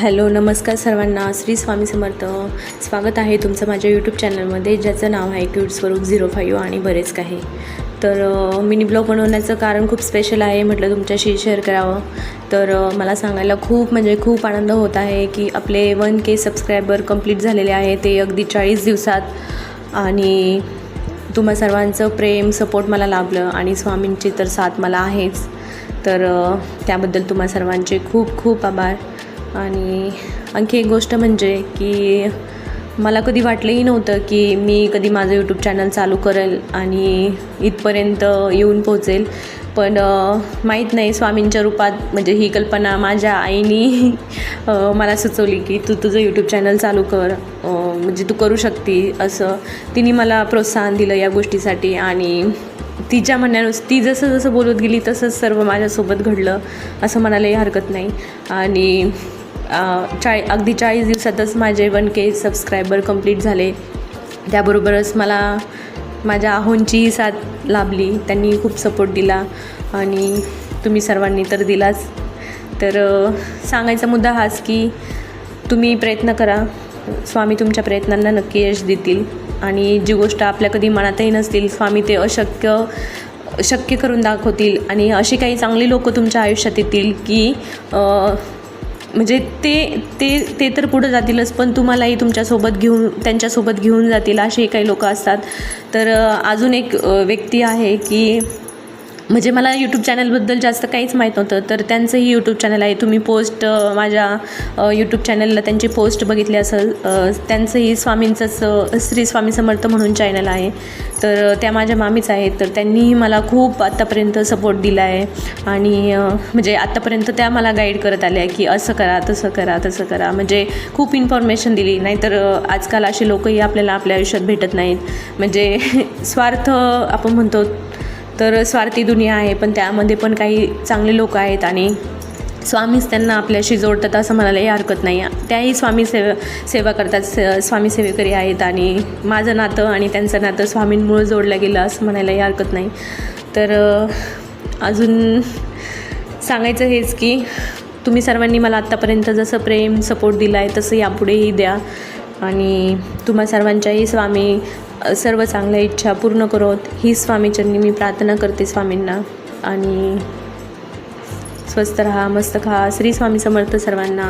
Hello नमस्कार सर्वांना. श्री स्वामी समर्थ. स्वागत आहे तुमचं माझ्या यूट्यूब चॅनलमध्ये, ज्याचं नाव आहे क्यूट स्वरूप 05 आणि बरेच काही. तर मिनी ब्लॉग बनवण्याचं कारण खूप स्पेशल आहे, म्हटलं तुमच्याशी शेअर करावं. तर मला सांगायला खूप आनंद होत आहे की आपले 1K सबस्क्रायबर कंप्लीट झालेले आहे, ते अगदी 40 दिवसात. आणि तुम्हा सर्वांचं प्रेम सपोर्ट मला लाभलं आणि स्वामींची तर साथ मला आहेच. तर त्याबद्दल तुम्हा सर्वांचे खूप आभार. आणि आणखी एक गोष्ट म्हणजे की मला कधी वाटलंही नव्हतं की मी कधी माझं यूट्यूब चॅनल चालू करेल आणि इथपर्यंत येऊन पोहोचेल. पण माहीत नाही, स्वामींच्या रूपात म्हणजे ही कल्पना माझ्या आईनी मला सुचवली की तू तुझं यूट्यूब चॅनल चालू कर, म्हणजे तू करू शकती. असं तिने मला प्रोत्साहन दिलं या गोष्टीसाठी. आणि तिच्या म्हणण्यानुसार ती जसं बोलत गेली तसंच सर्व माझ्यासोबत घडलं असं म्हणायलाही हरकत नाही. आणि अगदी 40 दिवसातच माझे 1K सबस्क्रायबर कंप्लीट झाले. त्याबरोबरच मला माझ्या आहोंचीही साथ लाभली, त्यांनी खूप सपोर्ट दिला आणि तुम्ही सर्वांनी तर दिलाच. तर सांगायचा मुद्दा हाच की तुम्ही प्रयत्न करा, स्वामी तुमच्या प्रयत्नांना नक्की यश देतील. आणि जी गोष्ट आपल्या कधी मनातही नसतील, स्वामी ते शक्य करून दाखवतील. आणि अशी काही चांगली लोक तुमच्या आयुष्यात येतील की म्हणजे ते तर पुढं जातीलच, पण तुम्हालाही त्यांच्यासोबत घेऊन जातील, असे काही लोक असतात. तर अजून एक व्यक्ती आहे की म्हणजे मला यूट्यूब चॅनलबद्दल जास्त काहीच माहीत नव्हतं, तर त्यांचंही यूट्यूब चॅनल आहे. तुम्ही पोस्ट माझ्या यूट्यूब चॅनलला त्यांची पोस्ट बघितली असेल. त्यांचंही स्वामींचंच श्री स्वामी समर्थ म्हणून चॅनल आहे. तर त्या माझ्या मामीच आहेत. तर त्यांनीही मला खूप आत्तापर्यंत सपोर्ट दिला आहे. आणि म्हणजे आत्तापर्यंत त्या मला गाईड करत आल्या की असं करा, तसं करा, म्हणजे खूप इन्फॉर्मेशन दिली. नाहीतर आजकाल असे लोकही आपल्याला आपल्या आयुष्यात भेटत नाहीत. म्हणजे स्वार्थ आपण म्हणतो तर स्वार्थी दुनिया आहे, पण त्यामध्ये पण काही चांगले लोक आहेत आणि स्वामीच त्यांना आपल्याशी जोडतात असं म्हणायलाही हरकत नाही. त्याही स्वामी सेवा करतात, स्वामी सेवेकरी आहेत. आणि माझं नातं आणि त्यांचं नातं स्वामींमुळे जोडलं गेलं असं म्हणायलाही हरकत नाही. तर अजून सांगायचं हेच की तुम्ही सर्वांनी मला आत्तापर्यंत जसं प्रेम सपोर्ट दिला आहे तसं यापुढेही द्या. आणि तुम्हा सर्वांच्याही स्वामी सर्व चांगल्या इच्छा पूर्ण करोत, ही स्वामीचरणी मी प्रार्थना करते स्वामींना. आणि स्वस्थ रहा, मस्त खा. श्री स्वामी समर्थ सर्वांना.